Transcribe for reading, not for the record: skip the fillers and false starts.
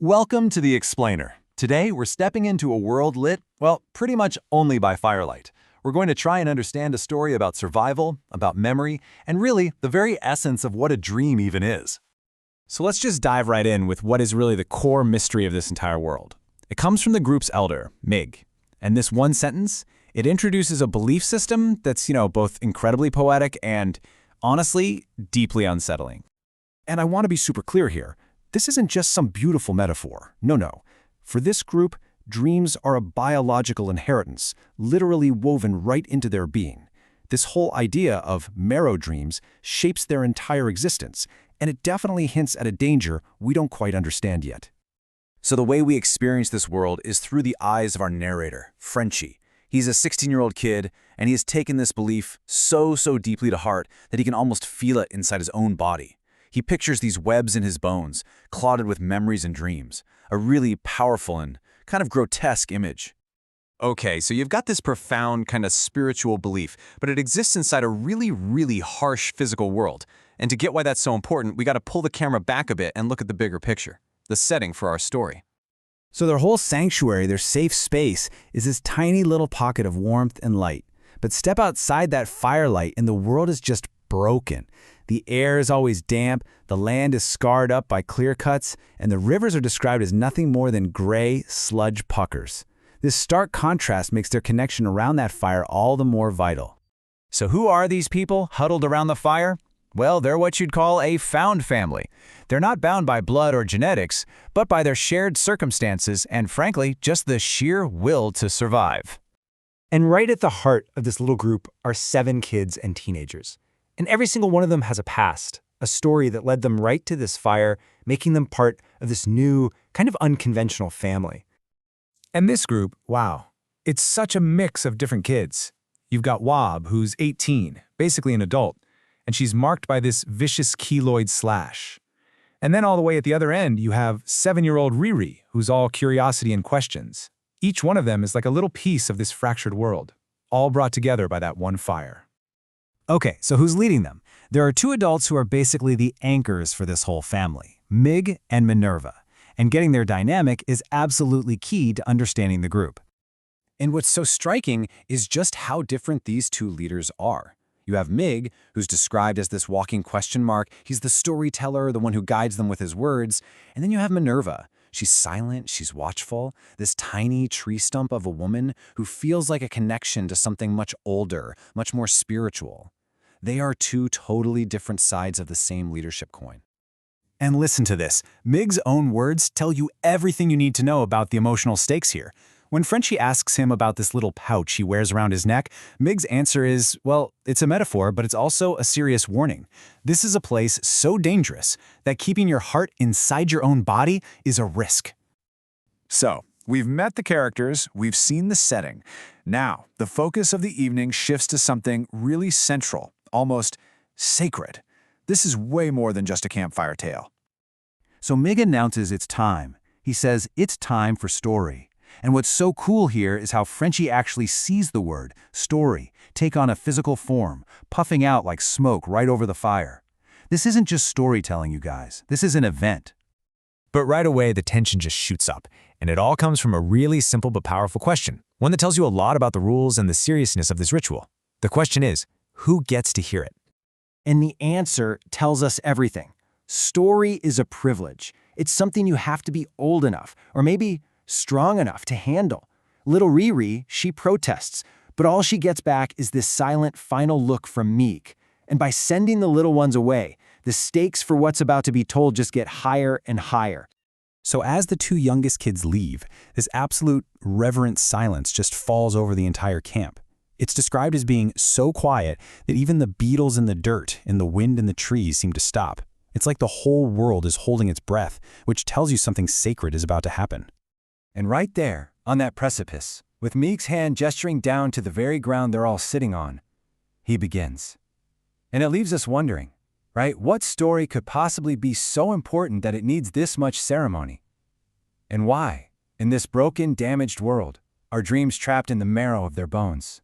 Welcome to The Explainer. Today, we're stepping into a world lit, well, pretty much only by firelight. We're going to try and understand a story about survival, about memory, and really, the very essence of what a dream even is. So let's just dive right in with what is really the core mystery of this entire world. It comes from the group's elder, Mig. And this one sentence, it introduces a belief system that's, both incredibly poetic and, honestly, deeply unsettling. And I want to be super clear here. This isn't just some beautiful metaphor. No. For this group, dreams are a biological inheritance, literally woven right into their being. This whole idea of marrow dreams shapes their entire existence, and it definitely hints at a danger we don't quite understand yet. So the way we experience this world is through the eyes of our narrator, Frenchie. He's a 16-year-old kid, and he has taken this belief so deeply to heart that he can almost feel it inside his own body. He pictures these webs in his bones, clotted with memories and dreams, a really powerful and kind of grotesque image. Okay, so you've got this profound kind of spiritual belief, but it exists inside a really harsh physical world. And to get why that's so important, we got to pull the camera back a bit and look at the bigger picture, the setting for our story. So their whole sanctuary, their safe space, is this tiny little pocket of warmth and light. But step outside that firelight and the world is just broken. The air is always damp, the land is scarred up by clear cuts, and the rivers are described as nothing more than gray sludge puckers. This stark contrast makes their connection around that fire all the more vital. So who are these people huddled around the fire? Well, they're what you'd call a found family. They're not bound by blood or genetics, but by their shared circumstances and, frankly, just the sheer will to survive. And right at the heart of this little group are 7 kids and teenagers. And every single one of them has a past, a story that led them right to this fire, making them part of this new, kind of unconventional family. And this group, wow, it's such a mix of different kids. You've got Wob, who's 18, basically an adult, and she's marked by this vicious keloid slash. And then all the way at the other end, you have 7-year-old Riri, who's all curiosity and questions. Each one of them is like a little piece of this fractured world, all brought together by that one fire. Okay, so who's leading them? There are 2 adults who are basically the anchors for this whole family, Mig and Minerva. And getting their dynamic is absolutely key to understanding the group. And what's so striking is just how different these 2 leaders are. You have Mig, who's described as this walking question mark. He's the storyteller, the one who guides them with his words. And then you have Minerva. She's silent, she's watchful, this tiny tree stump of a woman who feels like a connection to something much older, much more spiritual. They are 2 totally different sides of the same leadership coin. And listen to this. Mig's own words tell you everything you need to know about the emotional stakes here. When Frenchie asks him about this little pouch he wears around his neck, Mig's answer is, well, it's a metaphor, but it's also a serious warning. This is a place so dangerous that keeping your heart inside your own body is a risk. So, we've met the characters, we've seen the setting. Now, the focus of the evening shifts to something really central, almost sacred. This is way more than just a campfire tale. So Mig announces it's time. He says it's time for story. And what's so cool here is how Frenchie actually sees the word, story, take on a physical form, puffing out like smoke right over the fire. This isn't just storytelling, you guys. This is an event. But right away, the tension just shoots up, and it all comes from a really simple but powerful question, one that tells you a lot about the rules and the seriousness of this ritual. The question is, who gets to hear it? And the answer tells us everything. Story is a privilege. It's something you have to be old enough, or maybe strong enough to handle. Little Riri, she protests, but all she gets back is this silent final look from Meek. And by sending the little ones away, the stakes for what's about to be told just get higher and higher. So as the 2 youngest kids leave, this absolute reverent silence just falls over the entire camp. It's described as being so quiet that even the beetles in the dirt and the wind in the trees seem to stop. It's like the whole world is holding its breath, which tells you something sacred is about to happen. And right there, on that precipice, with Meek's hand gesturing down to the very ground they're all sitting on, he begins. And it leaves us wondering, right? What story could possibly be so important that it needs this much ceremony? And why, in this broken, damaged world, are dreams trapped in the marrow of their bones?